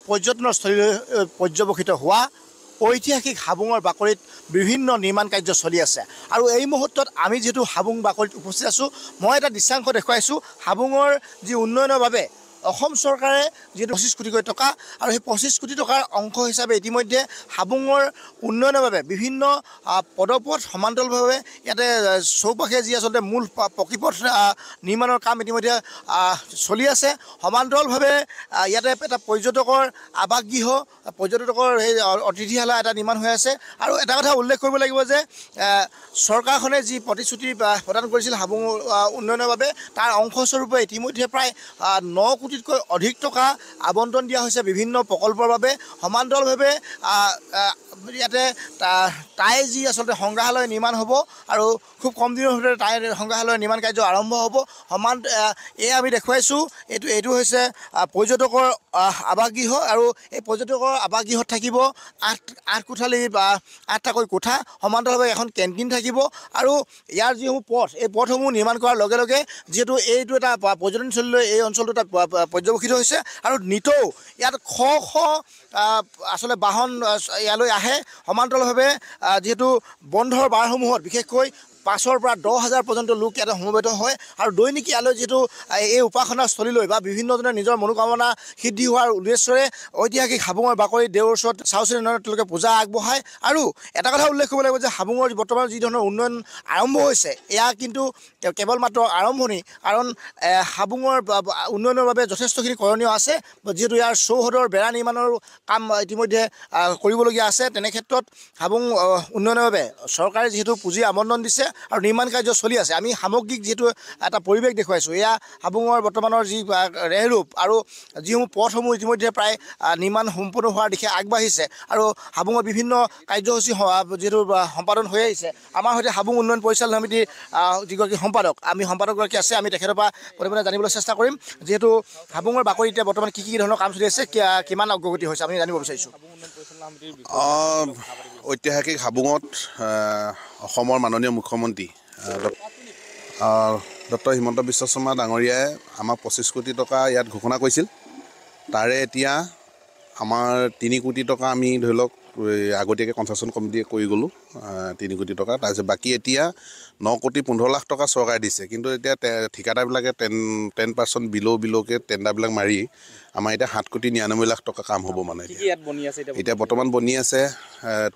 পৰ্যটনস্থলীলৈ পৰ্যবেক্ষিত হোৱা ঐতিহাসিক হাবুঙৰ বাকৰিত বিভিন্ন নিৰ্মাণ কাৰ্য চলি আছে আৰু এই মুহূৰ্তত আমি যেহেতু হাবুং বাকৰিত উপস্থিত আছোঁ মই এটা দৃশ্যাংশ দেখুৱাইছোঁ হাবুঙৰ যি উন্নয়নৰ বাবে অসম চৰকাৰে যিহেতু 25 কোটি টকা আৰু সেই 25 কোটি টকাৰ অংশ হিচাপে ইতিমধ্যে হাবুঙৰ উন্নয়নৰ বাবে বিভিন্ন পদপথ সমান্তৰালভাৱে ইয়াতে চৌপাশে যি আচলতে মূল পকীপথ নিৰ্মাণৰ কাম ইতিমধ্যে চলি আছে সমান্তৰালভাৱে ইয়াতে এটা পৰ্যটকৰ আৱাসগৃহ পৰ্যটকৰ সেই অতিথিশালা এটা নিৰ্মাণ হৈ আছে আৰু এটা কথা উল্লেখ কৰিব লাগিব যে চৰকাৰখনে যি প্ৰতিশ্ৰুতি প্ৰদান কৰিছিল হাবুং উন্নয়নৰ বাবে তাৰ অংশস্বৰূপে ইতিমধ্যে প্ৰায় 9 কোটিতকৈ অধিক টকা আবণ্টন দিয়া হৈছে বিভিন্ন প্ৰকল্পৰ বাবে সমান্তৰালভাৱে ইয়াতে টাই যি আচলতে সংগ্ৰহালয় নিৰ্মাণ হ'ব আৰু খুব কম দিনৰ ভিতৰতে টাই সংগ্ৰহালয়ৰ নিৰ্মাণ কাৰ্য আৰম্ভ হ'ব এই আমি দেখুৱাইছোঁ এইটো হৈছে পৰ্যটকৰ আৱাসগৃহ আৰু এই পৰ্যটকৰ আৱাসগৃহত থাকিব 8 কোঠালি বা 8টাকৈ কোঠা সমান্তৰালভাৱে এখন কেণ্টিন থাকিব আৰু ইয়াৰ যিসমূহ পথ এই পথসমূহ নিৰ্মাণ কৰাৰ লগে লগে যিহেতু এইটো এটা পৰ্যটনস্থলীলৈ এই অঞ্চলটো এটা পৰ্যবেক্ষিত হৈছে আৰু নিতৌ ইয়াত শ আচলতে বাহন ইয়ালৈ আহে সমান্তৰালভাৱে যিহেতু বন্ধৰ বাৰসমূহত বিশেষকৈ 5,000 পৰা 10,000 পৰ্যন্ত লোক ইয়াতে সমবেত হয় আৰু দৈনিক ইয়ালৈ যিহেতু এই উপাসনাস্থলীলৈ বা বিভিন্নজনে নিজৰ মনোকামনা সিদ্ধি হোৱাৰ উদ্দেশ্যৰে ঐতিহাসিক হাবুঙৰ বাকৰি দেউৰ ওচৰত চাউচি নয়নত তেওঁলোকে পূজা আগবঢ়ায় আৰু এটা কথা উল্লেখ কৰিব লাগিব যে হাবুঙৰ বৰ্তমান যি ধৰণৰ উন্নয়ন আৰম্ভ হৈছে এয়া কিন্তু কেৱল মাত্ৰ আৰম্ভণি কাৰণ হাবুঙৰ উন্নয়নৰ বাবে যথেষ্টখিনি কৰণীয় আছে যিহেতু ইয়াৰ চৌহদৰ বেৰা নিৰ্মাণৰ কাম ইতিমধ্যে কৰিবলগীয়া আছে তেনে ক্ষেত্ৰত হাবুং উন্নয়নৰ বাবে চৰকাৰে যিহেতু পুঁজি আবণ্টন দিছে আৰু নিৰ্মাণ কাৰ্য চলি আছে আমি সামগ্ৰিক যিহেতু এটা পৰিৱেশ দেখুৱাইছোঁ এয়া হাবুঙৰ বৰ্তমানৰ যি ৰেহৰূপ আৰু যিসমূহ পথসমূহ ইতিমধ্যে প্ৰায় নিৰ্মাণ সম্পূৰ্ণ হোৱাৰ দিশে আগবাঢ়িছে আৰু হাবুঙৰ বিভিন্ন কাৰ্যসূচী যিহেতু সম্পাদন হৈ আহিছে আমাৰ সৈতে হাবুং উন্নয়ন পৰিচালনা সমিতিৰ যিগৰাকী সম্পাদকগৰাকী আছে আমি তেখেতৰ পৰা প্ৰথমে জানিবলৈ চেষ্টা কৰিম যিহেতু হাবুঙৰ বাকৰি এতিয়া বৰ্তমান কি ধৰণৰ কাম চলি আছে কিমান অগ্ৰগতি হৈছে আমি জানিব বিচাৰিছোঁ ঐতিহাসিক হাবুঙত অসমৰ মাননীয় মুখ্যমন্ত্ৰী ডক্টৰ হিমন্ত বিশ্ব শৰ্মা ডাঙৰীয়াই আমাক 25 কোটি টকা ইয়াত ঘোষণা কৰিছিল তাৰে এতিয়া আমাৰ 3 কোটি টকা আমি ধৰি লওক আগতীয়াকৈ কনষ্ট্ৰাকশ্যন কমিটিয়ে কৰি গ'লোঁ 3 কোটি টকা তাৰপিছত বাকী এতিয়া 9 কোটি 15 লাখ টকা চৰকাৰে দিছে কিন্তু এতিয়া ঠিকাদাৰবিলাকে 10% বিল'কে টেণ্ডাৰবিলাক মাৰি আমাৰ এতিয়া 7 কোটি 99 লাখ টকা কাম হ'ব মানে এতিয়া বৰ্তমান বনি আছে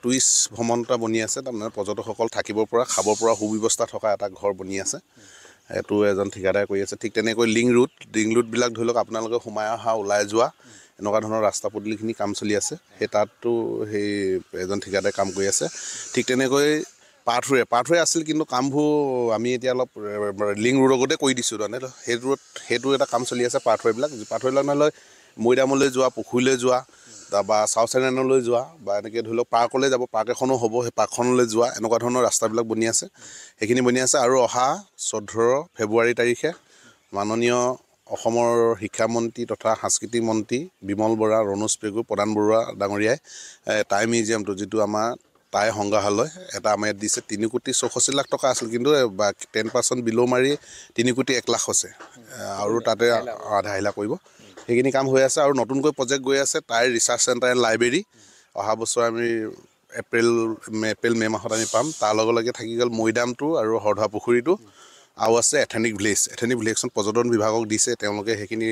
টুৰিষ্ট ভ্ৰমণ এটা বনি আছে তাৰমানে পৰ্যটকসকল থাকিব পৰা খাব পৰা সুব্যৱস্থা থকা এটা ঘৰ বনি আছে এইটো এজন ঠিকাদাৰে কৰি আছে ঠিক তেনেকৈ লিং ৰুটবিলাক ধৰি লওক আপোনালোকে সোমাই অহা ওলাই যোৱা এনেকুৱা ধৰণৰ ৰাস্তা পদূলিখিনি কাম চলি আছে সেই তাততো সেই এজন ঠিকাদাৰে কাম কৰি আছে ঠিক তেনেকৈ পাথৱে আছিল কিন্তু কামবোৰ আমি এতিয়া অলপ লিং ৰোডৰ আগতে কৰি দিছোঁ তাৰমানে সেইটো এটা কাম চলি আছে পাথৱেবিলাক নহ'লে মৈদামলৈ যোৱা পুখুৰীলৈ যোৱা বা চাউচেনেনলৈ যোৱা বা এনেকৈ ধৰি লওক পাৰ্কলৈ যাব পাৰ্ক এখনো হ'ব সেই পাৰ্কখনলৈ যোৱা এনেকুৱা ধৰণৰ ৰাস্তাবিলাক বনি আছে সেইখিনি বনি আছে আৰু অহা 14 ফেব্ৰুৱাৰী তাৰিখে মাননীয় অসমৰ শিক্ষামন্ত্ৰী তথা সাংস্কৃতিক মন্ত্ৰী বিমল বৰা ৰণোজ পেগু প্ৰধান বৰুৱা ডাঙৰীয়াই টাই মিউজিয়ামটো যিটো আমাৰ টাই সংগ্ৰহালয় এটা আমাৰ ইয়াত দিছে 3 কোটি 64 লাখ টকা আছিল কিন্তু 10% বিল' মাৰি 3 কোটি 1 লাখ হৈছে আৰু তাতে আধা আহিলা কৰিব সেইখিনি কাম হৈ আছে আৰু নতুনকৈ প্ৰজেক্ট গৈ আছে টাই ৰিচাৰ্চ চেণ্টাৰ এণ্ড লাইব্ৰেৰী অহা বছৰ আমি এপ্ৰিল মে মাহত আমি পাম তাৰ লগে লগে থাকি গ'ল মৈদামটো আৰু হৰধোৱা পুখুৰীটো আৰু আছে এথেনিক ভিলেজখন পৰ্যটন বিভাগক দিছে তেওঁলোকে সেইখিনি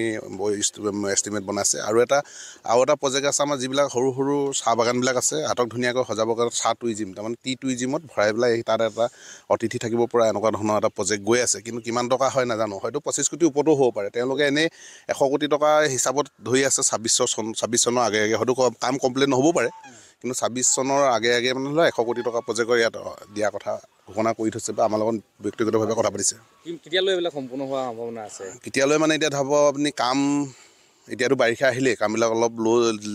এষ্টিমেট বনাইছে আৰু এটা প্ৰজেক্ট আছে আমাৰ যিবিলাক সৰু সৰু চাহ বাগানবিলাক আছে হাতক ধুনীয়াকৈ সজাবৰ কাৰণে চাহ টুৰিজিম তাৰমানে টুৰিজিমত ভৰাই পেলাই তাত এটা অতিথি থাকিব পৰা এনেকুৱা ধৰণৰ এটা প্ৰজেক্ট গৈ আছে কিন্তু কিমান টকা হয় নাজানো হয়তো 25 কোটিৰ ওপৰতো হ'ব পাৰে তেওঁলোকে এনেই 100 কোটি টকা হিচাপত ধৰি আছে 26 চনৰ আগে হয়তো কাম কমপ্লিট নহ'ব পাৰে কিন্তু 26 চনৰ আগে মানে 100 কোটি টকা প্ৰজেক্টৰ ইয়াত দিয়া কথা ঘোষণা কৰি থৈছে বা আমাৰ লগত ব্যক্তিগতভাৱে কথা পাতিছে কেতিয়ালৈ এইবিলাক সম্পূৰ্ণ হোৱাৰ সম্ভাৱনা আছে কেতিয়ালৈ মানে এতিয়া ধৰক আপুনি কাম এতিয়াতো বাৰিষা আহিলে কামবিলাক অলপ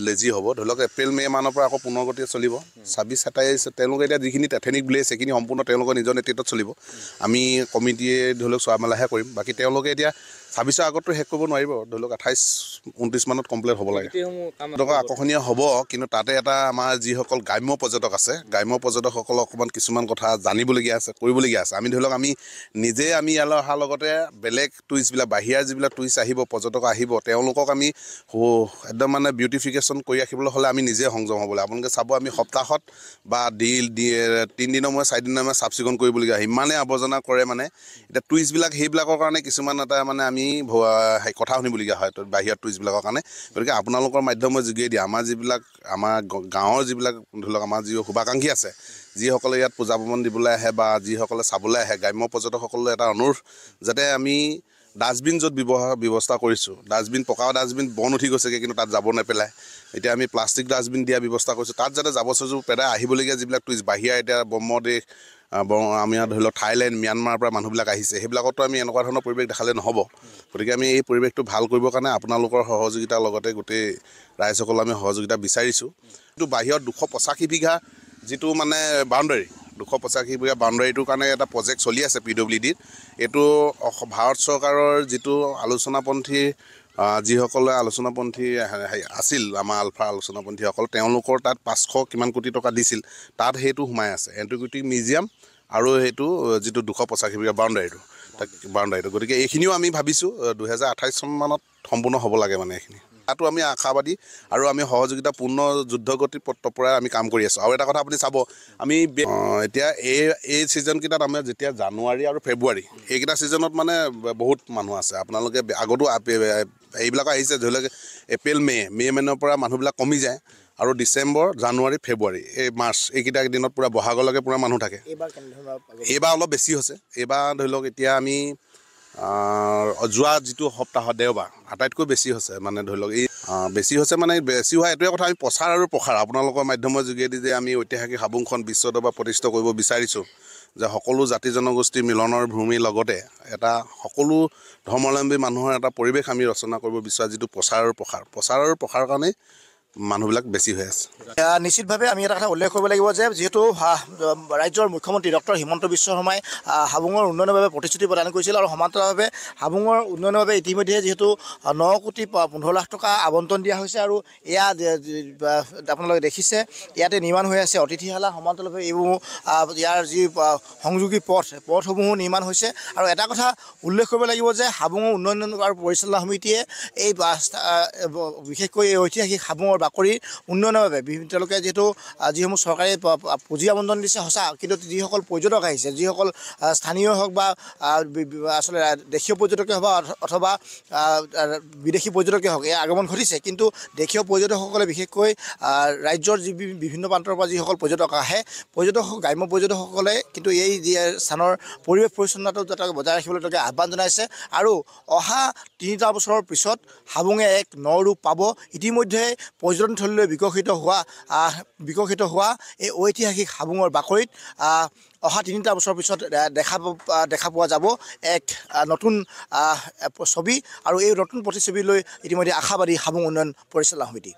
লেজি হ'ব ধৰি লওক এপ্ৰিল মে মানৰ পৰা আকৌ পুনৰ গতিৰে চলিব 26-27 তেওঁলোকে এতিয়া যিখিনি এথেনিক ভিলেজ সেইখিনি সম্পূৰ্ণ তেওঁলোকৰ নিজৰ নেতৃত্বত চলিব আমি কমিটিয়ে ধৰি লওক চোৱা মেলাহে কৰিম বাকী তেওঁলোকে এতিয়া 26ৰ আগততো শেষ কৰিব নোৱাৰিব ধৰি লওক 28-29 মানত কমপ্লিট হ'ব লাগে গোটেইসমূহ কাম পৰ্যটক আকৰ্ষণীয় হ'ব কিন্তু তাতে এটা আমাৰ যিসকল গ্ৰাম্য পৰ্যটক আছে গ্ৰাম্য পৰ্যটকসকলক অকণমান কিছুমান কথা জানিবলগীয়া আছে কৰিবলগীয়া আছে আমি ধৰি লওক আমি নিজে আমি ইয়ালৈ অহাৰ লগতে বেলেগ টুৰিষ্টবিলাক বাহিৰৰ যিবিলাক টুৰিষ্ট আহিব পৰ্যটক আহিব তেওঁলোকক আমি একদম মানে বিউটিফিকেশ্যন কৰি ৰাখিবলৈ হ'লে আমি নিজে সংযম হ'ব লাগে আপোনালোকে চাব আমি সপ্তাহত বা 3 দিনৰ মূৰে 4 দিনৰ মূৰে চাফ চিকুণ কৰিবলগীয়া হয় ইমানে আৱৰ্জনা কৰে মানে এতিয়া টুৰিষ্টবিলাক সেইবিলাকৰ কাৰণে কিছুমান এটা মানে আমি কথা শুনিবলগীয়া হয় বাহিৰৰ টুৰিষ্টবিলাকৰ কাৰণে গতিকে আপোনালোকৰ মাধ্যমৰ যোগেদি আমাৰ যিবিলাক আমাৰ গাঁৱৰ যিবিলাক ধৰি লওক আমাৰ যি শুভাকাংক্ষী আছে যিসকলে ইয়াত পূজা পাৰ্বণ দিবলৈ আহে বা যিসকলে চাবলৈ আহে গ্ৰাম্য পৰ্যটকসকললৈ এটা অনুৰোধ যাতে আমি ডাষ্টবিন য'ত ব্যৱস্থা কৰিছোঁ ডাষ্টবিন পকা ডাষ্টবিন বন উঠি গৈছেগৈ কিন্তু তাত যাব নেপেলায় এতিয়া আমি প্লাষ্টিক ডাষ্টবিন দিয়া ব্যৱস্থা কৰিছোঁ তাত যাতে জাবৰ চাবৰ পেলাই আহিবলগীয়া যিবিলাক টুৰিষ্ট বাহিৰা এতিয়া ব্ৰহ্মদেশ আমি ধৰি লওক থাইলেণ্ড ম্যানমাৰৰ পৰা মানুহবিলাক আহিছে সেইবিলাকতো আমি এনেকুৱা ধৰণৰ পৰিৱেশ দেখালে নহ'ব গতিকে আমি এই পৰিৱেশটো ভাল কৰিবৰ কাৰণে আপোনালোকৰ সহযোগিতাৰ লগতে গোটেই ৰাইজসকল আমি সহযোগিতা বিচাৰিছোঁ কিন্তু বাহিৰত 285 বিঘা যিটো মানে বাউণ্ডাৰী 285 বিঘা বাউণ্ডাৰীটোৰ কাৰণে এটা প্ৰজেক্ট চলি আছে PWDত এইটো ভাৰত চৰকাৰৰ যিটো আলোচনাপন্থী যিসকলে আলোচনাপন্থী আছিল আমাৰ আলফা আলোচনাপন্থীসকল তেওঁলোকৰ তাত 500 কিমান কোটি টকা দিছিল তাত সেইটো সোমাই আছে এণ্টিকুইটি মিউজিয়াম আৰু সেইটো যিটো 285 বিঘা বাউণ্ডাৰীটো গতিকে এইখিনিও আমি ভাবিছোঁ 2028 চন মানত সম্পূৰ্ণ হ'ব লাগে মানে এইখিনি তাতো আমি আশাবাদী আৰু আমি সহযোগিতা পূৰ্ণ যুদ্ধগতি পৰাই আমি কাম কৰি আছোঁ আৰু এটা কথা আপুনি চাব আমি এতিয়া এই ছিজনকেইটাত আমি যেতিয়া জানুৱাৰী আৰু ফেব্ৰুৱাৰী এইকেইটা ছিজনত মানে বহুত মানুহ আছে আপোনালোকে আগতো এইবিলাক আহিছে ধৰি লওক এপ্ৰিল মে' মানৰ পৰা মানুহবিলাক কমি যায় আৰু ডিচেম্বৰ জানুৱাৰী ফেব্ৰুৱাৰী এই মাৰ্চ এইকেইটা দিনত পূৰা বহাগলৈকে পূৰা মানুহ থাকে এইবাৰ অলপ বেছি হৈছে এইবাৰ ধৰি লওক এতিয়া আমি যোৱা যিটো সপ্তাহত দেওবাৰ আটাইতকৈ বেছি হৈছে মানে ধৰি লওক এই বেছি হৈছে মানে বেছি হোৱা এইটোৱে কথা আমি প্ৰচাৰ আৰু প্ৰসাৰ আপোনালোকৰ মাধ্যমৰ যোগেদি যে আমি ঐতিহাসিক হাবুংখন বিশ্ব দৰবাৰত প্ৰতিষ্ঠিত কৰিব বিচাৰিছোঁ যে সকলো জাতি জনগোষ্ঠীৰ মিলনৰ ভূমিৰ লগতে এটা সকলো ধৰ্মাৱলম্বী মানুহৰ এটা পৰিৱেশ আমি ৰচনা কৰিব বিচাৰোঁ যিটো প্ৰচাৰৰ প্ৰসাৰৰ কাৰণে মানুহবিলাক বেছি হৈ আছে নিশ্চিতভাৱে আমি এটা কথা উল্লেখ কৰিব লাগিব যে যিহেতু ৰাজ্যৰ মুখ্যমন্ত্ৰী ডক্টৰ হিমন্ত বিশ্ব শৰ্মাই হাবুঙৰ উন্নয়নৰ বাবে প্ৰতিশ্ৰুতি প্ৰদান কৰিছিল আৰু সমান্তৰালভাৱে হাবুঙৰ উন্নয়নৰ বাবে ইতিমধ্যে যিহেতু 9 কোটি 15 লাখ টকা আবণ্টন দিয়া হৈছে আৰু এয়া আপোনালোকে দেখিছে ইয়াতে নিৰ্মাণ হৈ আছে অতিথিশালা সমান্তৰালভাৱে এইবোৰ ইয়াৰ যি সংযোগী পথসমূহো নিৰ্মাণ হৈছে আৰু এটা কথা উল্লেখ কৰিব লাগিব যে হাবুঙৰ উন্নয়ন আৰু পৰিচালনা সমিতিয়ে এই বিশেষকৈ এই ঐতিহাসিক হাবুঙৰ বাকৰিৰ উন্নয়নৰ বাবে তেওঁলোকে যিহেতু যিসমূহ চৰকাৰে পুঁজি আবণ্টন দিছে সঁচা কিন্তু যিসকল পৰ্যটক আহিছে যিসকল স্থানীয় হওক বা আচলতে দেশীয় পৰ্যটকে হওক অথবা বিদেশী পৰ্যটকে হওক এই আগমন ঘটিছে কিন্তু দেশীয় পৰ্যটকসকলে বিশেষকৈ ৰাজ্যৰ যি বিভিন্ন প্ৰান্তৰ পৰা যিসকল পৰ্যটক আহে গ্ৰাম্য পৰ্যটকসকলে কিন্তু এই স্থানৰ পৰিৱেশ পৰিচ্ছন্নতাটো যাতে বজাই ৰাখিবলৈ তেওঁলোকে আহ্বান জনাইছে আৰু অহা 3টা বছৰৰ পিছত হাবুঙে এক ন ৰূপ পাব ইতিমধ্যে পৰ্যটনথলীলৈ বিকশিত হোৱা এই ঐতিহাসিক হাবুঙৰ বাকৰিত অহা 3টা বছৰৰ পিছত দেখা পোৱা যাব এক নতুন ছবি আৰু এই নতুন প্ৰতিচ্ছবিলৈ ইতিমধ্যে আশাবাদী হাবুং উন্নয়ন পৰিচালনা সমিতি।